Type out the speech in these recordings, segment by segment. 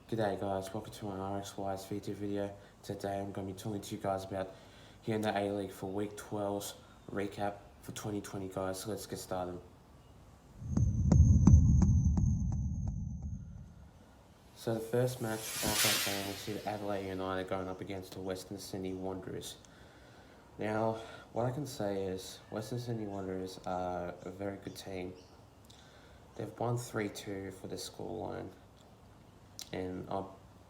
G'day guys, welcome to my Rxys feature video. Today I'm going to be talking to you guys about Hyundai Aleague for week 12's recap for 2020 guys, so let's get started. So the first match of that game was the Adelaide United going up against the Western Sydney Wanderers. Now, what I can say is Western Sydney Wanderers are a very good team. They've won 3-2 for the scoreline. And I'm a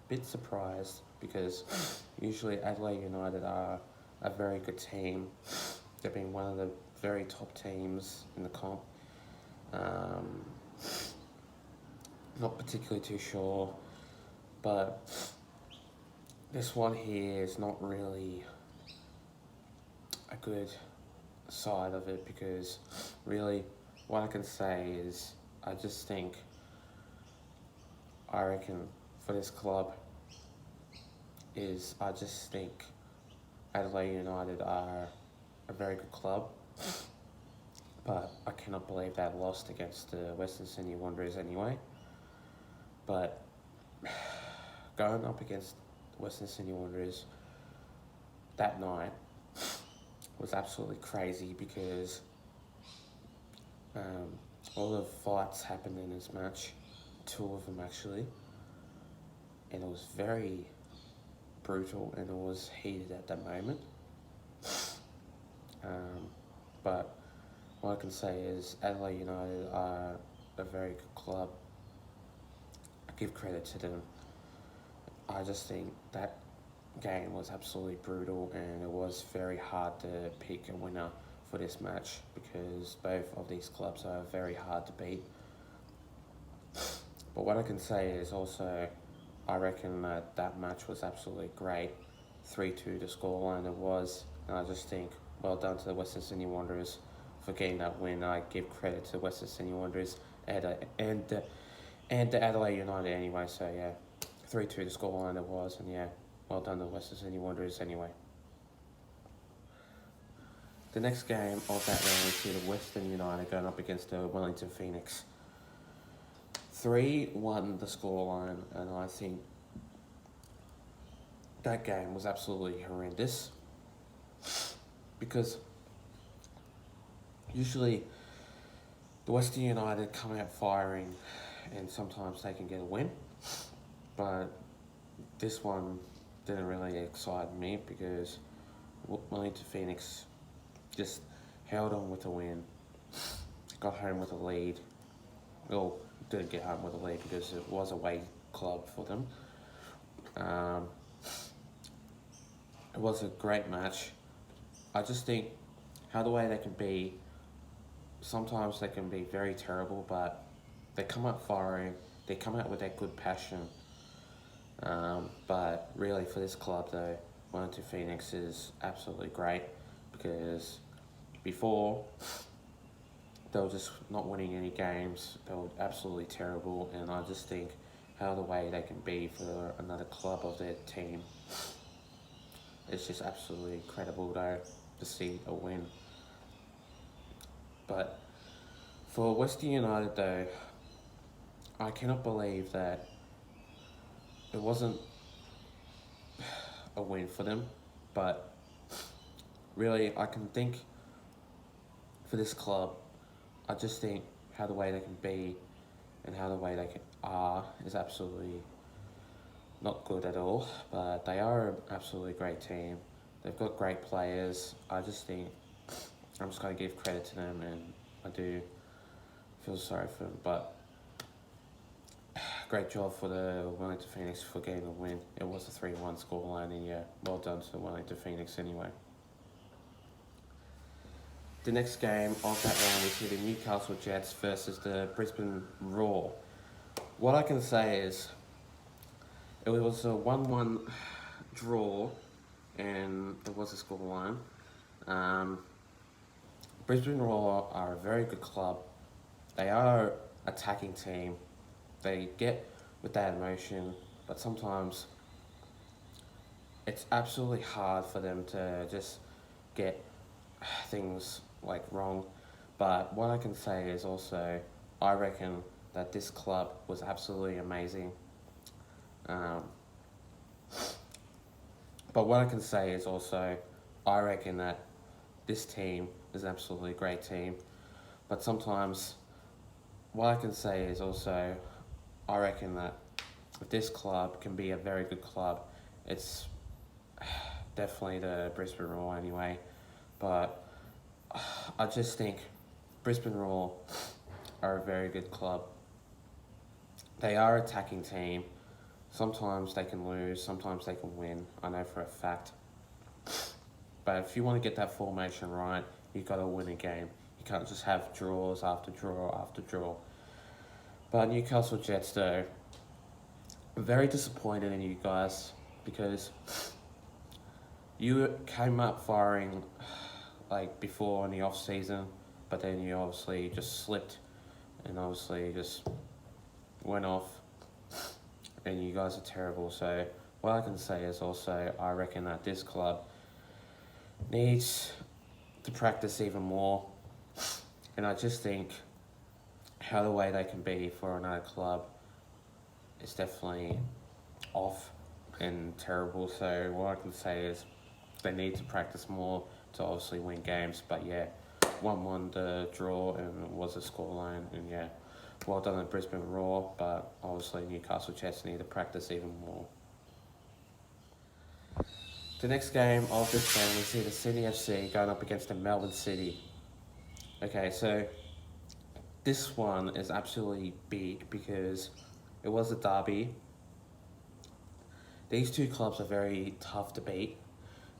bit surprised because usually Adelaide United are a very good team. They've been one of the very top teams in the comp. Not particularly too sure, but this one here is not really a good side of it because really what I can say is I reckon for this club I just think Adelaide United are a very good club, but I cannot believe they lost against the Western Sydney Wanderers anyway. But going up against the Western Sydney Wanderers that night was absolutely crazy because all the fights happened in this match. 2 of them actually, and it was very brutal and it was heated at that moment. But what I can say is Adelaide United are a very good club. I give credit to them. I just think that game was absolutely brutal and it was very hard to pick a winner for this match because both of these clubs are very hard to beat. But what I can say is also, I reckon that match was absolutely great. 3-2 the scoreline it was, and I just think well done to the Western Sydney Wanderers for getting that win. I give credit to Western Sydney Wanderers and the Adelaide United anyway. So yeah, 3-2 the scoreline it was, and yeah, well done to Western Sydney Wanderers anyway. The next game of that round we see the Western United going up against the Wellington Phoenix. 3-1 the scoreline, and I think that game was absolutely horrendous because usually the Western United come out firing and sometimes they can get a win, but this one didn't really excite me because Wellington Phoenix just held on with a win, got home with a lead. Well, didn't get home with a lead because it was a away club for them. It was a great match. I just think how the way they can be, sometimes they can be very terrible, but they come out firing, they come out with that good passion. But really for this club though, Wellington Phoenix is absolutely great because before they were just not winning any games. They were absolutely terrible, and I just think how the way they can be for another club of their team. It's just absolutely incredible though to see a win. But for Western United though, I cannot believe that it wasn't a win for them, but really I can think for this club, I just think how the way they can be and how the way they are is absolutely not good at all, but they are an absolutely great team. They've got great players. I just think I'm just going to give credit to them, and I do feel sorry for them, but great job for the Wellington Phoenix for getting a win. It was a 3-1 scoreline, and yeah, well done to the Wellington Phoenix anyway. The next game of that round we see the Newcastle Jets versus the Brisbane Roar. What I can say is it was a 1-1 draw and it was a scoreline. Brisbane Roar are a very good club. They are an attacking team. They get with that emotion, but sometimes it's absolutely hard for them to just get things like wrong. But what I can say is also I reckon that this club was absolutely amazing. Um, but what I can say is also, I reckon that this team is absolutely a great team. But sometimes, what I can say is also, I reckon that if this club can be a very good club, it's definitely the Brisbane Roar anyway. But I just think Brisbane Roar are a very good club. They are an attacking team. Sometimes they can lose, sometimes they can win. I know for a fact. But if you want to get that formation right, you've got to win a game. You can't just have draws after draw after draw. But Newcastle Jets, though, I'm very disappointed in you guys because you came up firing like before in the off season, but then you obviously just slipped and obviously just went off, and you guys are terrible. So what I can say is also, I reckon that this club needs to practice even more, and I just think how the way they can be for another club is definitely off and terrible. So what I can say is they need to practice more to obviously win games. But yeah, 1-1 the draw and it was a scoreline, and yeah, well done at Brisbane Roar, but obviously Newcastle Jets need to practice even more. The next game of this game, we see the Sydney FC going up against the Melbourne City. Okay, so this one is absolutely big because it was a derby. These two clubs are very tough to beat,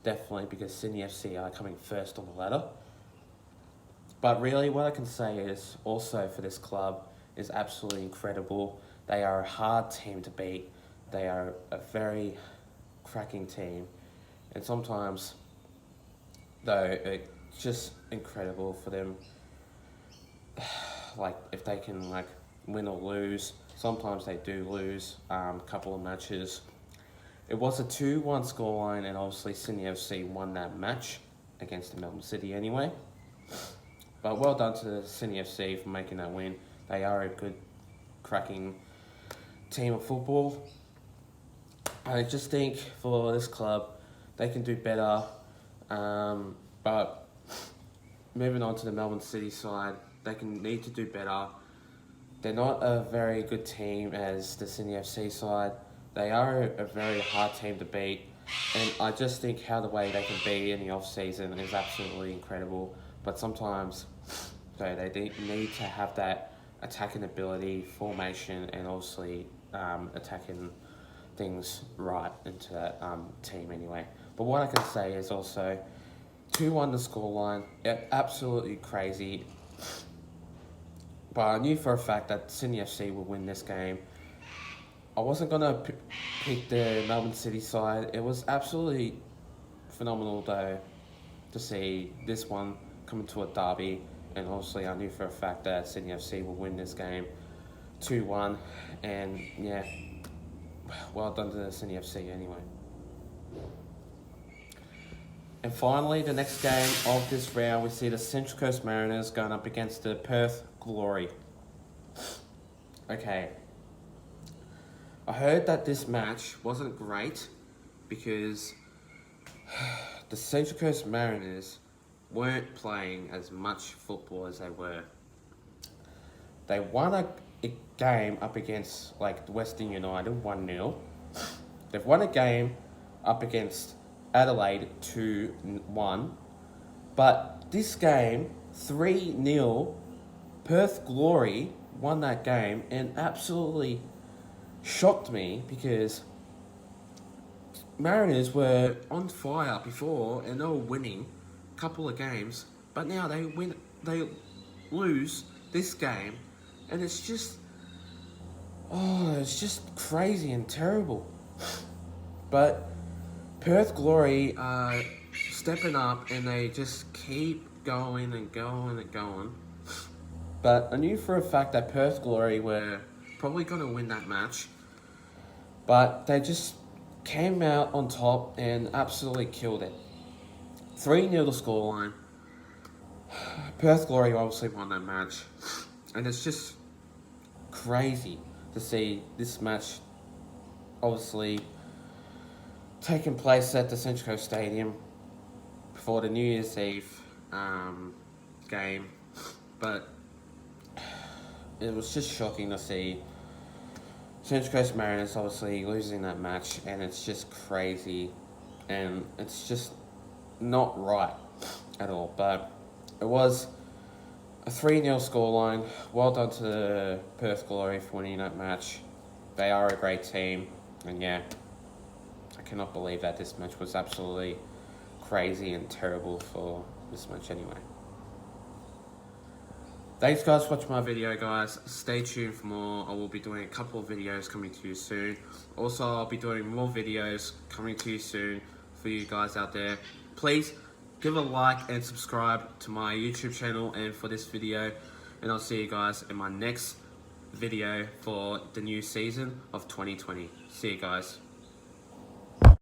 definitely, because Sydney FC are coming first on the ladder. But really, what I can say is also for this club is absolutely incredible. They are a hard team to beat. They are a very cracking team. And sometimes, though, it's just incredible for them. Like, if they can, like, win or lose. Sometimes they do lose a couple of matches. It was a 2-1 scoreline, and obviously Sydney FC won that match against the Melbourne City anyway. But well done to the Sydney FC for making that win. They are a good, cracking team of football. I just think for this club, they can do better. But moving on to the Melbourne City side, they need to do better. They're not a very good team as the Sydney FC side. They are a very hard team to beat. And I just think how the way they can be in the off-season is absolutely incredible. But sometimes they need to have that attacking ability, formation, and obviously attacking things right into that team anyway. But what I can say is also 2-1 the scoreline, absolutely crazy. But I knew for a fact that Sydney FC would win this game. I wasn't going to pick the Melbourne City side. It was absolutely phenomenal, though, to see this one come into a derby. And obviously, I knew for a fact that Sydney FC will win this game 2-1. And, yeah, well done to the Sydney FC anyway. And finally, the next game of this round, we see the Central Coast Mariners going up against the Perth Glory. Okay. I heard that this match wasn't great because the Central Coast Mariners weren't playing as much football as they were. They won a game up against like Western United 1-0. They've won a game up against Adelaide 2-1. But this game, 3-0, Perth Glory won that game and absolutely shocked me because Mariners were on fire before and they were winning a couple of games, but now they lose this game, and it's just crazy and terrible. But Perth Glory are stepping up and they just keep going and going and going. But I knew for a fact that Perth Glory were probably going to win that match. But they just came out on top and absolutely killed it. 3-0 the scoreline. Perth Glory obviously won that match. And it's just crazy to see this match obviously taking place at the Central Coast Stadium before the New Year's Eve game, but it was just shocking to see Central Coast Mariners obviously losing that match, and it's just crazy, and it's just not right at all. But it was a 3-0 scoreline. Well done to the Perth Glory for winning that match. They are a great team, and yeah, I cannot believe that this match was absolutely crazy and terrible for this match anyway. Thanks guys for watching my video, guys. Stay tuned for more. I will be doing a couple of videos coming to you soon. Also, I'll be doing more videos coming to you soon for you guys out there. Please give a like and subscribe to my YouTube channel and for this video. And I'll see you guys in my next video for the new season of 2020. See you guys.